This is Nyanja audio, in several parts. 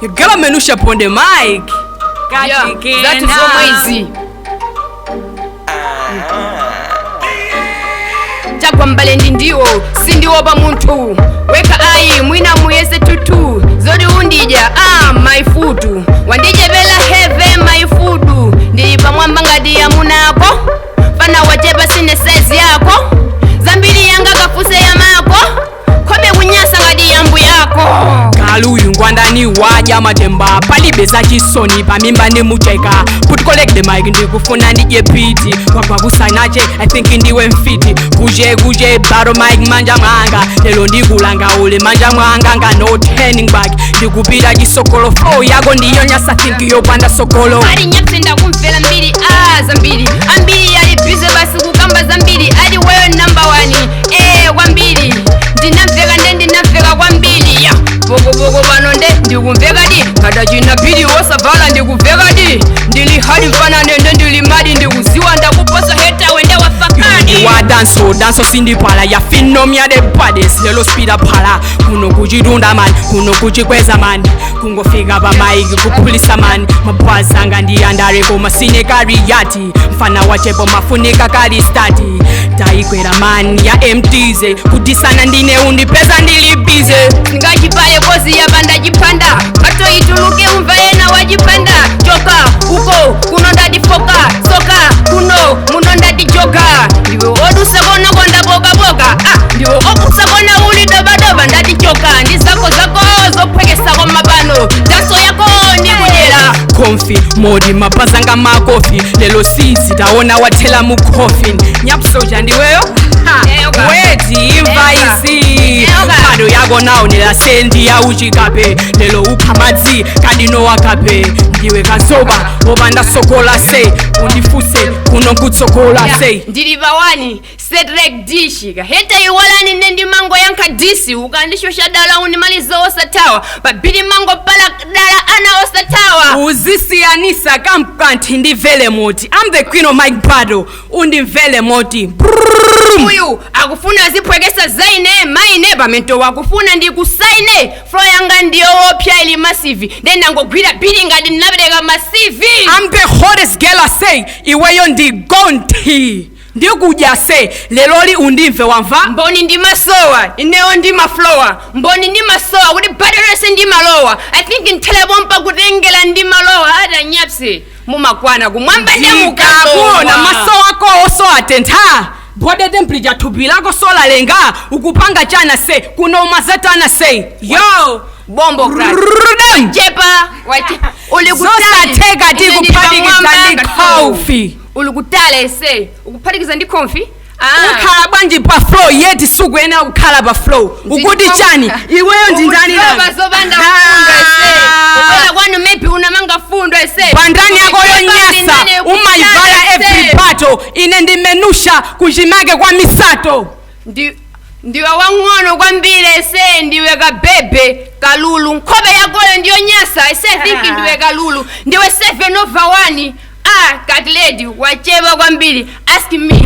You girl Menusha on the mic. Yeah, that is so easy. Chakwa mbalendi ndiwo sindiwo pa muntu weka ayi mwina muyese tutu zodi undija maifudu wandije bela heve maifudu ndili pamwamba ngati ya munako fana wachepa sine size yako zambiri yanga kafuse ya mako kobe kunyasa ngati yambu yako kaluyu ngwandani waja matemba palibeza chisoni pamimba nemucheka put collect the mic ndikufuna ndije piti kwakwa kusanache I think ndiwe mfiti kuje baro mic manja mwanga lelo ndikulanga ule manja mwanga nga no turning back ndikupira chisokolo flow yako ndiyo nyasa think yopanda sokolo ali nyapse ndakumvela mbili zambiri ambiri ali busy basi kukamba zambiri ali wewe number 1 kwambiri ndinamveka ndinamveka kwambiri ya bogo banonde ndikumveka di kada china bidi wosavala ndikuveka di ndili hadi mfana nende ndili madi ndikuziwa ndakuposa heta wende wafakadi wa danso sindipala ya finomia de bades lelo speeda pala kuno kuchitunda man kuno kuchikweza man kungofika pa maiki kupulisa man mabwazanga ndiyandare koma sine kariyati mfana wachepo mafunika kali stati taikwera man ya MTZ kudisana ndine undipeza ndilibize ngachipale kozi yapanda chipanda pato ituluke umva yena wachipanda choka uko kuno ndatifoka soka kuno muno ndatichoka ndiwe odusakona konda boka ndiwe okusakona uli dobadoba ndatichoka ndizako zophwekesako mapano daso yako ndikujera konfi modi mapazanga makofi lelo sisi taona wathela mu coffin nyapsoja ndiweyo weti imvaisi kado yako nawo nelasendi ya uchikape lelo ukhamadzi kadino wakape ndiwe kazoba obanda sokola se undifuse kuno kutsokola se ndiliva wani Cedric Dishika heta iwalani nendi mango yanka disi ukandishosha dala unimalizo osatawa babili mango pala dala ana osatawa uzisiyanisa kamkanti ndivele moti I'm the queen of my bado undivele moti uyu akufuna zipwekesa zaine maine pamento wakufuna ndikusaine flow yanga ndiyo wopya ili massive ndenda ngogwira bili ngati ndinapereka massive I'm the hottest girl I say iweyo ndigonti ndikuja se leloli undimve wamva mboni ndi masowa ineyo ndi maflowa mboni ndi masowa kuti baterese ndi malowa I think ntelebompa kutengela ndi malowa ata nyapse mumakwana kumwamba ndemukakona masowa ko oso atentha bodete mplija thubilako sola lenga ukupanga chana se kuno mazatana se yo bombo crack jepa ulikuteka tikuphatikiza ndi coffee ulikutale se ukuphatikiza ndi coffee ukhala bwanji pa flow yeti suku ena ukhala pa flow ukuti chani iweyo ndindani bazobanda fundo ese ukhala kwanu maybe unamanga fundo ese bandani yako yonyasa umaivala every battle ine ndi Menusha kuchimake kwa misato ndiwe wang'ono kwambiri ese ndiwe kabebe kalulu nkhope yakole ndiyo nyasa ese think ndiwe kalulu ndiwe 7 over 1 cat lady wachepa kwambiri ask me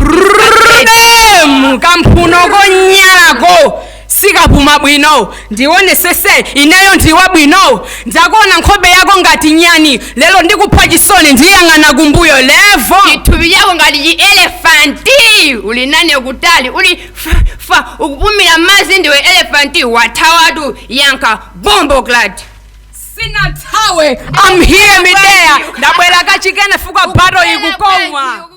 kamphuno konyalako sikapuma bwino ndione sese ineyo ndiwa bwino ndakona nkhope yako ngati nyani lelo ndikupha chisoni ndiyang'ana kumbuyo levo chithupi yako ngati chi elefanti uli nane kutali uli fa ukupumira mazi ndiwe elefanti wathawatu yanka bombo glad sina thawe I'm here midea ndabwera kachikene fuka bado ikukoma